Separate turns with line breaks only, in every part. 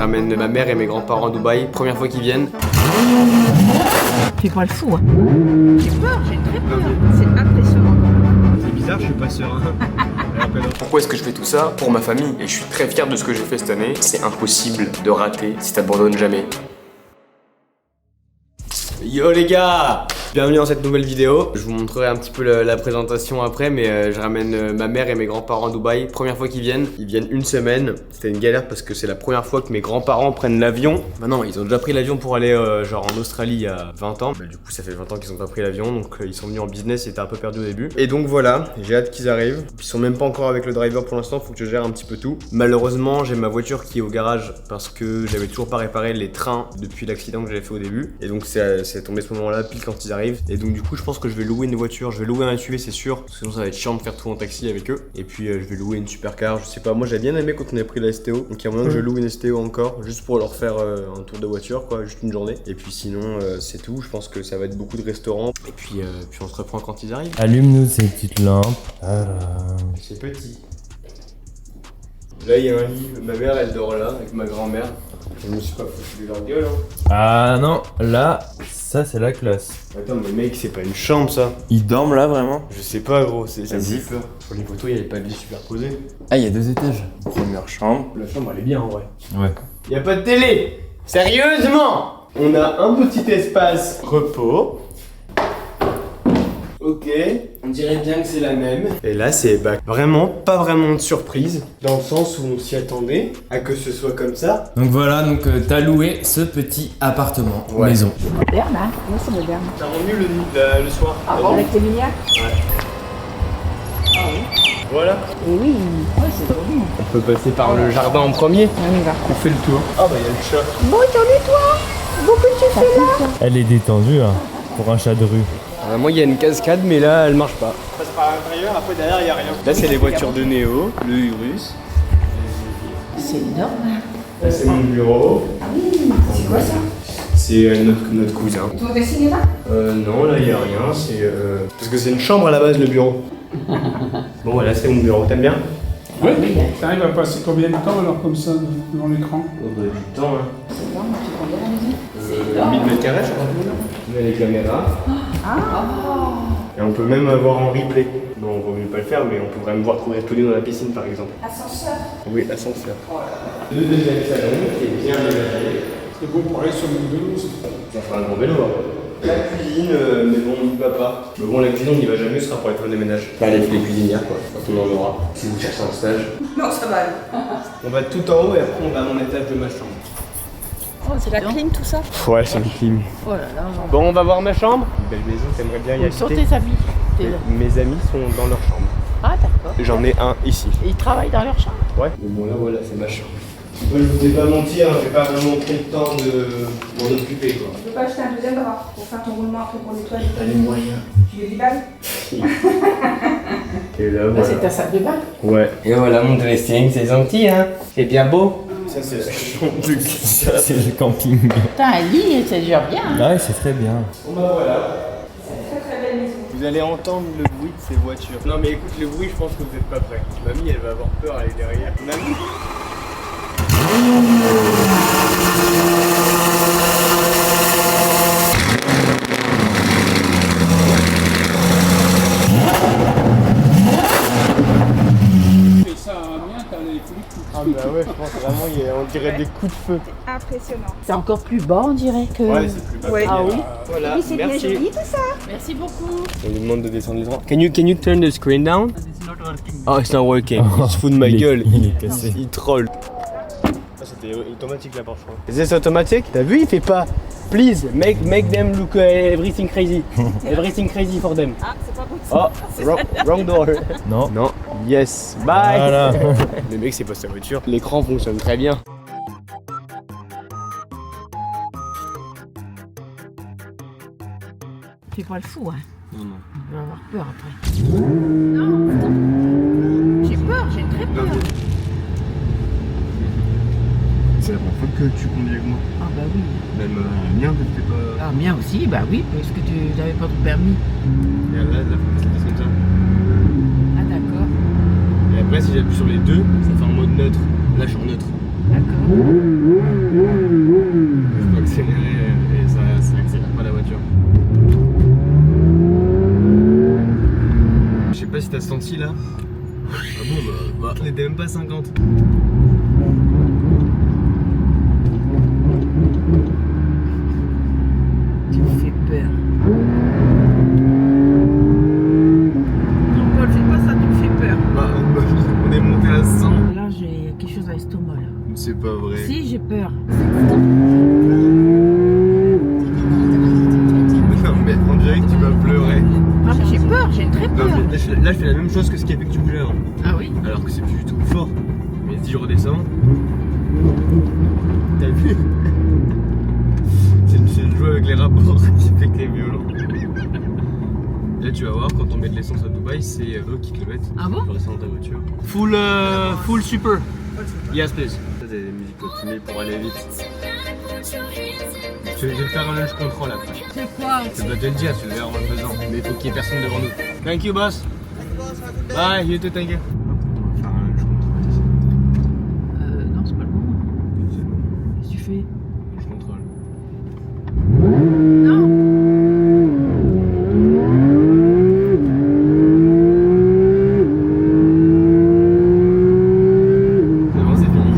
ramène ma mère et mes grands-parents à Dubaï, première fois qu'ils viennent.
Fais pas le fou, hein. J'ai peur, j'ai très peur. C'est impressionnant quand même.
C'est bizarre, je suis pas serein. Pourquoi est-ce que je fais tout ça? Pour ma famille. Et je suis très fier de ce que j'ai fait cette année. C'est impossible de rater si t'abandonnes jamais. Yo les gars! Bienvenue dans cette nouvelle vidéo. Je vous montrerai un petit peu la présentation après, mais je ramène ma mère et mes grands-parents à Dubaï. Première fois qu'ils viennent. Ils viennent une semaine. C'était une galère parce que c'est la première fois que mes grands-parents prennent l'avion. Maintenant, ils ont déjà pris l'avion pour aller genre en Australie il y a 20 ans. Bah, du coup, ça fait 20 ans qu'ils ont pas pris l'avion, donc ils sont venus en business, ils étaient un peu perdus au début. Et donc voilà, j'ai hâte qu'ils arrivent. Ils sont même pas encore avec le driver pour l'instant, faut que je gère un petit peu tout. Malheureusement, j'ai ma voiture qui est au garage parce que j'avais toujours pas réparé les trains depuis l'accident que j'avais fait au début. Et donc c'est tombé ce moment-là pile quand ils arrivent. Et donc du coup, je pense que je vais louer une voiture, je vais louer un SUV, c'est sûr, parce que sinon ça va être chiant de faire tout en taxi avec eux. Et puis je vais louer une supercar, je sais pas, moi j'ai bien aimé quand on a pris la STO. Donc il y a moyen que je loue une STO encore, juste pour leur faire un tour de voiture, quoi, juste une journée. Et puis sinon, c'est tout. Je pense que ça va être beaucoup de restaurants. Et puis on se reprend quand ils arrivent.
Allume-nous ces petites lampes.
C'est petit. Là, il y a un lit. Ma mère, elle dort là, avec ma grand-mère. Je me suis pas foutu de leur gueule, hein.
Ah non, là, ça c'est la classe.
Attends, mais mec, c'est pas une chambre, ça.
Ils dorment là vraiment?
Je sais pas, gros, ça me
Vas-y.
fait peur. Sur les photos, il y avait pas de lit superposé.
Ah, il y a 2 étages. Première chambre.
La chambre, elle est bien, en vrai.
Ouais.
Il y a pas de télé. Sérieusement? On a un petit espace repos. Ok, on dirait bien que c'est la même. Et là, c'est vraiment pas vraiment de surprise, dans le sens où on s'y attendait à que ce soit comme ça.
Donc voilà, donc t'as loué ce petit appartement,
Ouais.
maison.
Moderne, hein. Moi, c'est moderne.
T'as remis le soir.
Ah bon? Avec les lumières?
Voilà.
Et oui. Ouais, c'est trop bien.
On peut passer par le jardin en premier.
On y va.
On fait le tour. Ah bah il y a le chat.
Bon, salut toi. Bon, que tu fais là?
Elle est détendue hein, pour un chat de rue.
Moi il y a une cascade mais là elle marche pas. On passe par l'intérieur, après derrière il y a rien. Là c'est les voitures de Néo, le Urus.
C'est énorme.
Là c'est mon bureau.
Ah oui. C'est quoi ça?
C'est notre cousin.
Toi, t'as signé là?
Non là il y a rien, c'est parce que c'est une chambre à la base le bureau. Bon voilà c'est mon bureau, t'aimes bien?
Ouais, t'arrives à passer combien de temps alors comme ça devant l'écran?
Du temps hein.
C'est énorme, tu prends bien la maison?
1000 mètres carrés je crois. On a les caméras. Et on peut même avoir en replay. Bon on va mieux pas le faire mais on peut vraiment voir courir tous les deux dans la piscine par exemple.
Ascenseur.
Oui, l'ascenseur. Le deuxième salon qui est bien aménagé.
C'est bon pour aller sur le vélo, c'est ça.
Ça fera un grand vélo. Hein. La cuisine, mais bon, on n'y va pas. Mais bon, la cuisine, on n'y va jamais, ce sera pour les femmes de ménage. Pas les cuisinières, quoi. Quand on en aura. Si vous cherchez un stage.
Non, ça va.
On va tout en haut et après, on va à mon étage de ma chambre.
Oh, c'est la clim tout ça?
Ouais, c'est une clim.
Oh là là.
Bon, on va voir ma chambre. Une belle maison, t'aimerais bien y
Où sont
habiter.
tes amis?
Mes amis sont dans leur chambre.
Ah, d'accord.
J'en ai un ici.
Et ils travaillent dans leur chambre?
Ouais. Mais bon, là, voilà, c'est ma chambre. Moi, je vous ai pas menti, hein, j'ai pas vraiment pris le temps de m'en occuper, quoi.
Tu peux pas acheter un deuxième drap pour faire ton roulement après pour nettoyer.
T'as les moyens.
Tu veux 10 balles?
Et là,
Ah,
voilà.
c'est ta salle de bain?
Ouais.
Et voilà mon dressing, c'est gentil hein.
C'est bien beau. Ça, c'est la chambre de
Ça c'est le camping.
Putain, un lit, c'est déjà bien. Hein.
Ah ouais, c'est très bien.
Bon bah voilà.
Très très belle maison.
Vous allez entendre le bruit de ces voitures. Non mais écoute le bruit, je pense que vous n'êtes pas prêts. Mamie elle va avoir peur, elle est derrière. Mamie.
Et ça, à Amiens, t'as les flics.
Ah bah ouais, je pense vraiment on dirait des coups de feu.
Impressionnant.
C'est encore plus bas, on dirait que.
Ouais, c'est plus bas.
Ouais.
Ah oui?
Voilà,
Oui, c'est bien
merci.
joli tout ça.
Merci beaucoup.
On lui demande de descendre les droits. Can you turn the screen down? Oh, it's not working. Il se fout de ma gueule.
Il est cassé.
Il troll. C'était automatique la porte, je crois. Is this automatic? T'as vu, il fait pas. Please, make them look everything crazy. Everything crazy for them.
Ah, c'est pas bon.
Oh, wrong door.
Non.
Non. Yes. Bye.
Voilà.
Le mec, c'est pas sa voiture. L'écran fonctionne très bien.
Fais pas le fou, hein.
Non, non.
On va avoir peur après. Non, putain. J'ai peur, j'ai très peur.
C'est la première fois que tu conduis avec moi.
Ah bah oui.
Même mien, t'étais pas.
Ah, mien aussi, bah oui, parce que tu n'avais pas ton permis.
Et là, la fois ça passe comme ça.
Ah d'accord.
Et après, si j'appuie sur les deux, ça fait en mode neutre. Là, je suis en neutre.
D'accord.
Je peux accélérer et ça accélère pas la voiture. Je sais pas si t'as senti là. Ah bon bah on était même pas 50.
Tu me fais peur. Non, Paul, fais pas ça, tu me fais peur.
Bah on est monté à 100.
Là, j'ai quelque chose à l'estomac, là.
C'est pas vrai.
Si, j'ai peur.
Non mais on dirait que tu vas pleurer.
Non, mais j'ai peur, j'ai très
Non,
peur.
mais là je fais la même chose que ce qui a fait que tu bougeais avant.
Ah oui?
Alors que c'est plus du tout fort. Mais si je redescends. T'as vu? C'est le jeu avec les rapports qui fait que t'es violent. Là tu vas voir quand on met de l'essence à Dubaï, c'est eux qui te le mettent.
Ah bon?
Pour rester dans ta voiture. Full super. Yes please. Ça c'est des musiques optimées pour aller vite. Je vais te faire un lunch control après.
C'est quoi?
Je dois te le dire, tu le verras en le faisant. Mais il faut qu'il y ait personne devant nous. Thank you boss. Bye, you too, thank you. On va faire un lunch control ici.
Non, c'est pas le moment.
C'est bon.
Qu'est-ce que tu fais?
Je contrôle.
Non!
C'est bon, c'est fini.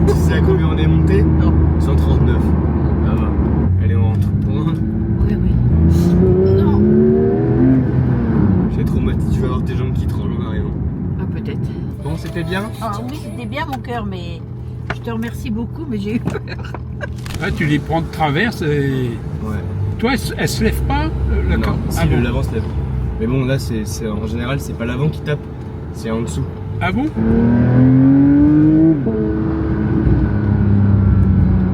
Tu sais à combien on est monté?
Non.
139. Ça va. Allez, on rentre. On rentre.
Oui, oui. Non!
J'ai trop mal. Tu vas avoir tes jambes qui tremblent en arrivant.
Ah, peut-être.
Bon, c'était bien?
Ah oui, c'était bien mon cœur, mais je te remercie beaucoup, mais j'ai eu peur.
Là, tu les prends de traverse et.
Ouais.
Toi, elle se lève pas le
Non,
corps.
si
Ah
le
bon?
l'avant se lève. Mais bon, là, c'est en général, c'est pas l'avant qui tape, c'est en dessous.
Ah bon?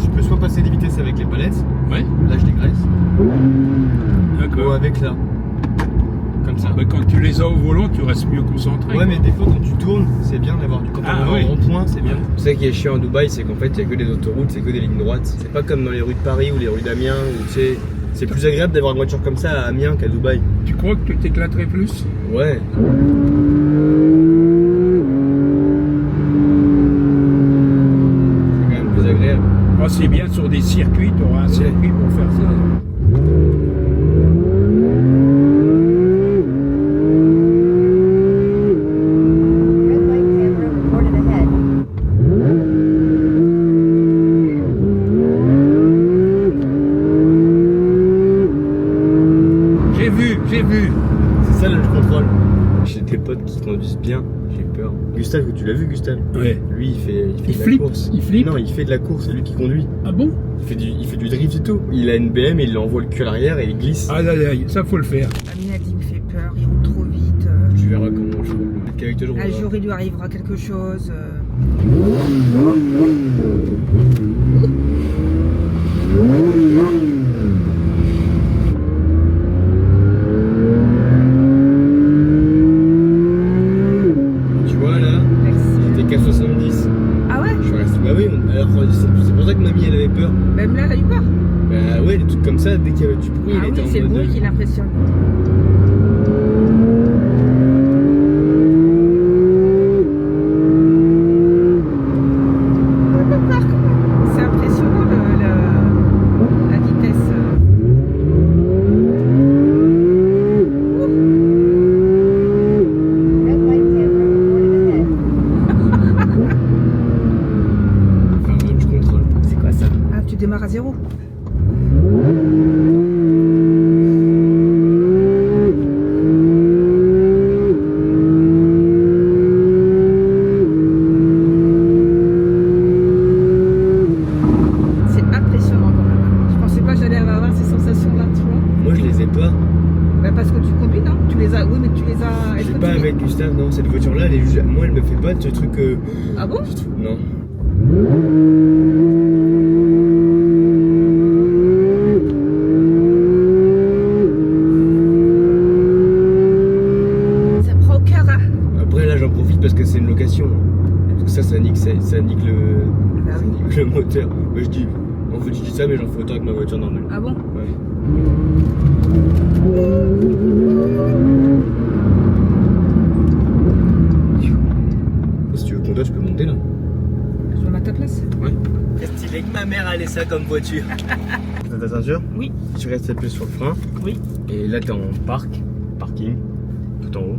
Tu peux soit passer des vitesses avec les palettes,
Ouais.
là je dégraisse, ou
D'accord.
avec là. Comme ça.
Bah, quand tu les as au volant, tu restes mieux concentré.
Ouais, mais des fois quand tu tournes, c'est bien d'avoir du. Quand
Ah,
on est
ouais.
en rond-point, c'est bien. C'est ça qui est chiant à Dubaï, c'est qu'en fait il y a que des autoroutes, c'est que des lignes droites. C'est pas comme dans les rues de Paris ou les rues d'Amiens où tu sais. C'est plus agréable d'avoir une voiture comme ça à Amiens qu'à Dubaï.
Tu crois que tu t'éclaterais plus?
Ouais. C'est quand même plus agréable.
Ah, c'est bien sur des circuits, tu auras un circuit pour faire ça.
Red light camera reported ahead.
J'ai vu.
C'est ça le contrôle. J'ai des potes qui conduisent bien, j'ai peur. Gustave, tu l'as vu Gustave?
Ouais.
Lui il fait
Il
de la
flippe,
course.
il flippe.
Non, il fait de la course, c'est lui qui conduit.
Ah bon?
Il fait du drift et tout. Il a une BM et il envoie le cul à l'arrière et il glisse.
Ah là là, ça faut le faire.
Amina dit me fait peur, il roule trop vite.
Tu verras comment je roule. Qu'avec toujours.
Un jour il lui arrivera quelque chose.
Tu vois là,
Merci.
j'étais qu'à 70.
Ah ouais?
Je suis resté. Bah oui, alors c'est pour ça que mamie elle avait peur.
Même là, elle a eu peur.
Bah ouais, des trucs comme ça, dès qu'il y avait du bruit,
Ah
il était
oui,
en
c'est le
mode.
bruit qui l'impressionne. C'est impressionnant la vitesse.
Red light camera reported ahead.
Enfin, je contrôle.
C'est quoi ça? Ah, tu démarres à zéro. C'est impressionnant quand même. Je pensais pas que j'allais avoir ces sensations-là, tu vois.
Moi je les ai pas.
Bah parce que tu conduis, non? Tu les as. Oui, mais tu les as. Est-ce
J'ai
que
pas
tu les-
avec Gustave, non. Cette voiture là, moi elle me fait pas de ce truc.
Ah bon?
Non.
Ça me prend au cœur, hein?
Après là j'en profite parce que c'est une location. Parce que ça nique le.
Bah
Ça
oui.
nique le moteur. Moi je dis. En fait je dis ça mais j'en fais autant avec ma voiture normale.
Ah bon?
Ouais. Si tu veux qu'on doit, je peux monter là.
me mets à ta place.
C'est stylé que ma mère allait ça comme voiture. T'as ta ceinture?
Oui.
Tu restes plus sur le frein.
Oui.
Et là t'es en parking, tout en haut.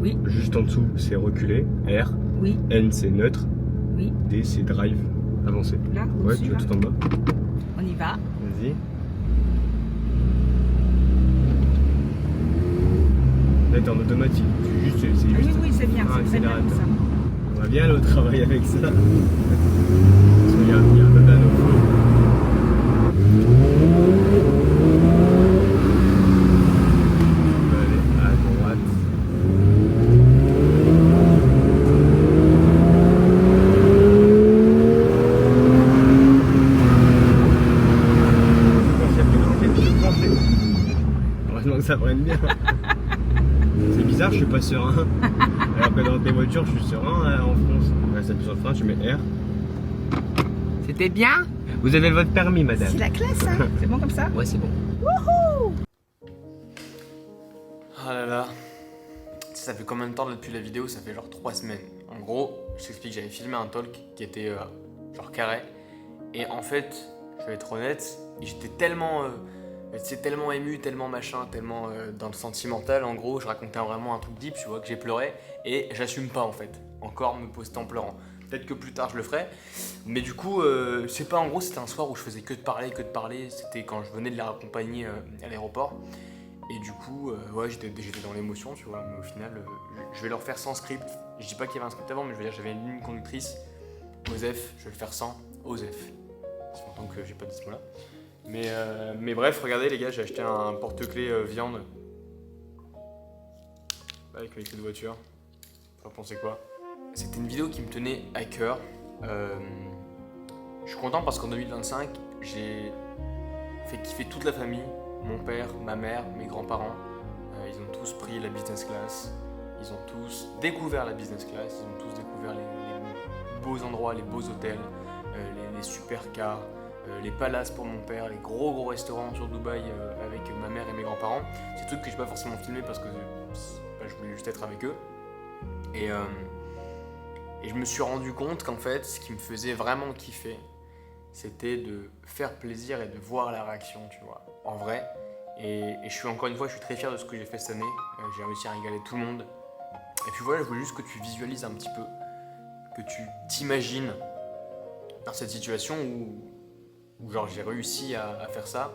Oui.
Juste en dessous c'est reculé, R.
Oui.
N c'est neutre.
Oui.
D c'est drive, avancé.
Là,
Ouais,
au-dessus,
tu vas
là.
tout en bas.
On y va.
Vas-y. Là t'es en automatique. C'est juste, c'est
Ah
juste.
oui, oui, c'est bien,
un
c'est très bien comme
accélérateur.
ça.
On va bien aller au travail avec ça. Parce qu'il y a un peu d'anneau. On va aller à droite. Heureusement que ça prenne bien. C'est bizarre, je suis pas serein. Alors que dans tes voitures, je suis serein hein, en France. Reste appuyé sur le frein, tu mets R. C'était bien. Vous avez votre permis, madame.
C'est la classe, hein. C'est bon comme ça?
Ouais, c'est bon.
Wouhou!
Ah là là. Ça fait combien de temps là, depuis la vidéo? Ça fait genre 3 semaines. En gros, je t'explique, j'avais filmé un talk qui était genre carré. Et en fait, je vais être honnête, j'étais tellement ému, tellement machin, tellement dans le sentimental. En gros, je racontais vraiment un truc deep, tu vois, que j'ai pleuré. Et j'assume pas en fait, encore me poster en pleurant. Peut-être que plus tard je le ferai. Mais du coup, c'est pas en gros, c'était un soir où je faisais que de parler. C'était quand je venais de la raccompagner à l'aéroport. Et du coup, ouais, j'étais dans l'émotion, tu vois. Mais au final, je vais le refaire sans script. Je dis pas qu'il y avait un script avant, mais je veux dire, j'avais une ligne conductrice. Osef, je vais le faire sans Osef. Ça fait longtemps que j'ai pas dit ce mot-là. Mais bref, regardez les gars, j'ai acheté un porte-clés viande. Avec les clés de voiture. Vous en pensez quoi? C'était une vidéo qui me tenait à cœur. Je suis content parce qu'en 2025, j'ai fait kiffer toute la famille. Mon père, ma mère, mes grands-parents. Ils ont tous pris la business class. Ils ont tous découvert la business class. Ils ont tous découvert les beaux endroits, les beaux hôtels, les super cars, les palaces pour mon père, les gros restaurants sur Dubaï avec ma mère et mes grands-parents. C'est des trucs que je n'ai pas forcément filmé parce que je voulais juste être avec eux. Et je me suis rendu compte qu'en fait, ce qui me faisait vraiment kiffer, c'était de faire plaisir et de voir la réaction, tu vois, en vrai. Et je suis encore une fois, je suis très fier de ce que j'ai fait cette année. J'ai réussi à régaler tout le monde. Et puis voilà, je voulais juste que tu visualises un petit peu, que tu t'imagines dans cette situation où genre j'ai réussi à faire ça,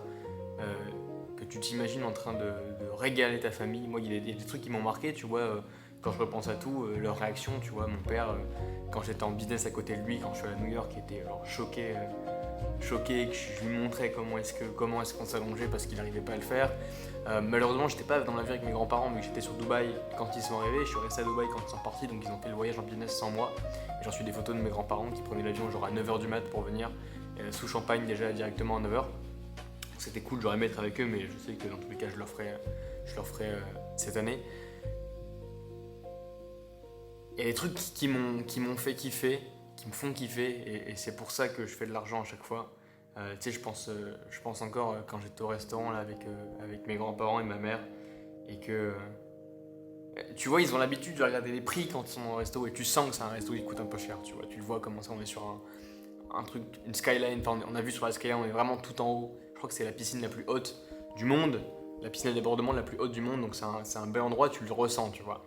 que tu t'imagines en train de régaler ta famille. Moi, il y a des trucs qui m'ont marqué, tu vois, quand je repense à tout, leur réaction, tu vois, mon père, quand j'étais en business à côté de lui, quand je suis allé à New York, il était genre choqué, que je lui montrais comment est-ce qu'on s'allongeait parce qu'il n'arrivait pas à le faire. Malheureusement, j'étais pas dans l'avion avec mes grands-parents, mais j'étais sur Dubaï quand ils sont arrivés. Je suis resté à Dubaï quand ils sont partis, donc ils ont fait le voyage en business sans moi. J'ai reçu des photos de mes grands-parents qui prenaient l'avion genre à 9h du mat pour venir, sous champagne déjà directement à 9h. C'était cool, j'aurais aimé être avec eux, mais je sais que dans tous les cas, je leur ferai cette année. Il y a des trucs qui m'ont fait kiffer, qui me font kiffer, et c'est pour ça que je fais de l'argent à chaque fois. Tu sais, je pense encore quand j'étais au restaurant là, avec mes grands-parents et ma mère, et que tu vois, ils ont l'habitude de regarder les prix quand ils sont au resto, et tu sens que c'est un resto qui coûte un peu cher, tu vois. Tu le vois comment ça, on est sur un truc, une skyline, enfin, on a vu sur la skyline, on est vraiment tout en haut. Je crois que c'est la piscine la plus haute du monde, la piscine à débordement la plus haute du monde, donc c'est un bel endroit, tu le ressens, tu vois.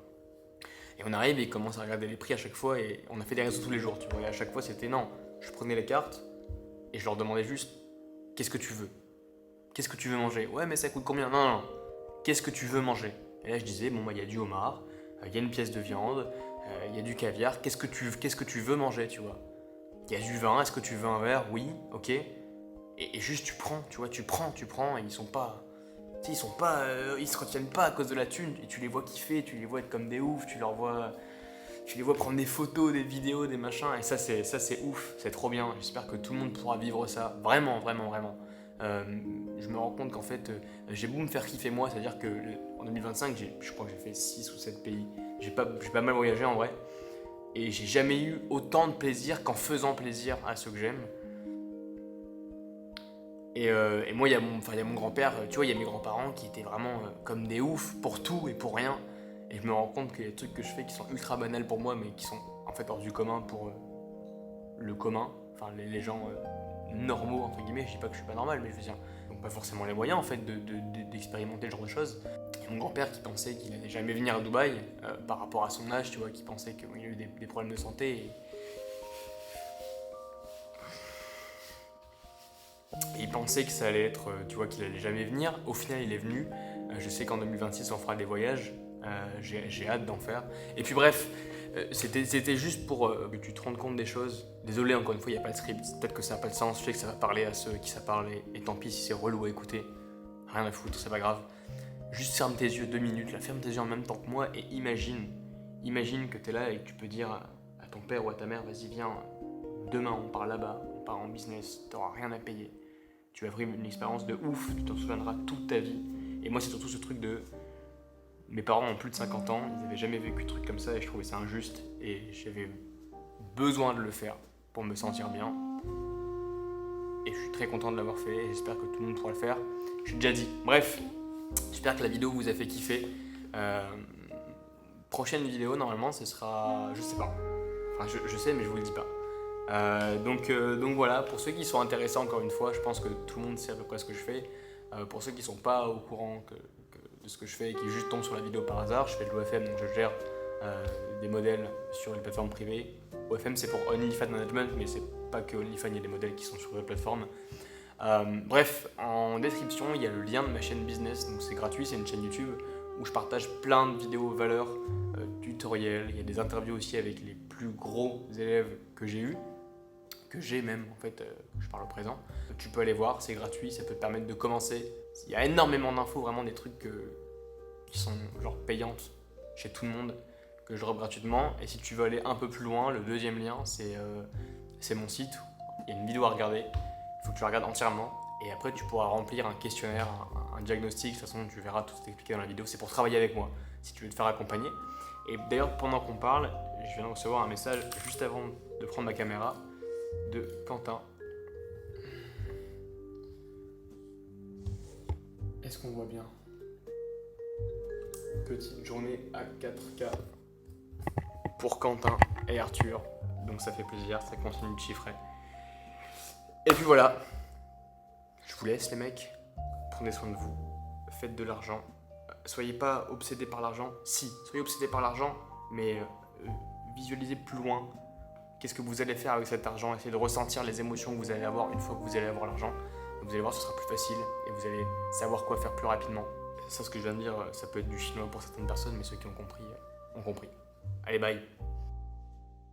Et on arrive et ils commencent à regarder les prix à chaque fois, et on a fait des restos tous les jours, tu vois. Et à chaque fois, c'était non. Je prenais les cartes et je leur demandais juste qu'est-ce que tu veux? Qu'est-ce que tu veux manger? Ouais, mais ça coûte combien? Non. Qu'est-ce que tu veux manger? Et là, je disais bon, bah, il y a du homard, il y a une pièce de viande, il y a du caviar. Qu'est-ce que tu veux manger, tu vois? Il y a du vin, est-ce que tu veux un verre? Oui, ok. Et juste, tu prends, tu vois, tu prends, et ils se retiennent pas à cause de la thune, et tu les vois kiffer, tu les vois être comme des oufs, tu les vois prendre des photos, des vidéos, des machins, et ça c'est ouf, c'est trop bien. J'espère que tout le monde pourra vivre ça, vraiment. Je me rends compte qu'en fait, j'ai beau me faire kiffer moi, c'est-à-dire que en 2025, je crois que j'ai fait 6 ou 7 pays, j'ai pas mal voyagé en vrai, et j'ai jamais eu autant de plaisir qu'en faisant plaisir à ceux que j'aime. Et moi, il y a mon grand-père, tu vois, il y a mes grands-parents qui étaient vraiment comme des oufs pour tout et pour rien. Et je me rends compte qu'il y a des trucs que je fais qui sont ultra banals pour moi, mais qui sont en fait hors du commun le commun, enfin les gens normaux entre guillemets, je dis pas que je suis pas normal, mais je veux dire, donc pas forcément les moyens en fait d'expérimenter le genre de choses. Et mon grand-père qui pensait qu'il allait jamais venir à Dubaï par rapport à son âge, tu vois, qui pensait qu'il y a eu des problèmes de santé. Et il pensait que ça allait être, tu vois, qu'il allait jamais venir. Au final, il est venu. Je sais qu'en 2026, on fera des voyages. J'ai hâte d'en faire. Et puis bref, c'était juste pour que tu te rendes compte des choses. Désolé, encore une fois, il n'y a pas de script. Peut-être que ça n'a pas de sens. Je sais que ça va parler à ceux qui ça parle. Et tant pis si c'est relou à écouter. Rien à foutre, c'est pas grave. Juste ferme tes yeux 2 minutes. Là, ferme tes yeux en même temps que moi et imagine. Imagine que tu es là et que tu peux dire à ton père ou à ta mère, vas-y, viens, demain on part là-bas, on part en business, tu n'auras rien à payer. Tu vas vivre une expérience de ouf, tu t'en souviendras toute ta vie. Et moi, c'est surtout ce truc de... Mes parents ont plus de 50 ans, ils n'avaient jamais vécu de trucs comme ça et je trouvais ça injuste. Et j'avais besoin de le faire pour me sentir bien. Et je suis très content de l'avoir fait et j'espère que tout le monde pourra le faire. Je suis déjà dit. Bref, j'espère que la vidéo vous a fait kiffer. Prochaine vidéo, normalement, ce sera... Je sais pas. Enfin, je sais, mais je vous le dis pas. Donc voilà, pour ceux qui sont intéressés, encore une fois, je pense que tout le monde sait à peu près ce que je fais. Pour ceux qui sont pas au courant de ce que je fais et qui juste tombent sur la vidéo par hasard, je fais de l'OFM, donc je gère des modèles sur les plateformes privées. OFM, c'est pour OnlyFans Management, mais c'est pas que OnlyFans, il y a des modèles qui sont sur les plateformes. Bref, en description, il y a le lien de ma chaîne business, donc c'est gratuit, c'est une chaîne YouTube où je partage plein de vidéos valeurs, tutoriels, il y a des interviews aussi avec les plus gros élèves que j'ai eus, que j'ai même en fait, je parle au présent. Tu peux aller voir, c'est gratuit, ça peut te permettre de commencer. Il y a énormément d'infos, vraiment des trucs qui sont genre payantes chez tout le monde, que je drop gratuitement. Et si tu veux aller un peu plus loin, le deuxième lien, c'est mon site. Il y a une vidéo à regarder, il faut que tu la regardes entièrement. Et après, tu pourras remplir un questionnaire, un diagnostic. De toute façon, tu verras tout expliqué dans la vidéo. C'est pour travailler avec moi, si tu veux te faire accompagner. Et d'ailleurs, pendant qu'on parle, je viens de recevoir un message juste avant de prendre ma caméra de Quentin. Est-ce qu'on voit bien? Petite journée à 4K pour Quentin et Arthur. Donc ça fait plaisir, ça continue de chiffrer. Et puis voilà. Je vous laisse les mecs. Prenez soin de vous. Faites de l'argent. Soyez pas obsédés par l'argent. Si, soyez obsédés par l'argent, mais visualisez plus loin. Qu'est-ce que vous allez faire avec cet argent? Essayez de ressentir les émotions que vous allez avoir une fois que vous allez avoir l'argent. Vous allez voir, ce sera plus facile et vous allez savoir quoi faire plus rapidement. Ça, ce que je viens de dire, ça peut être du chinois pour certaines personnes, mais ceux qui ont compris ont compris. Allez, bye!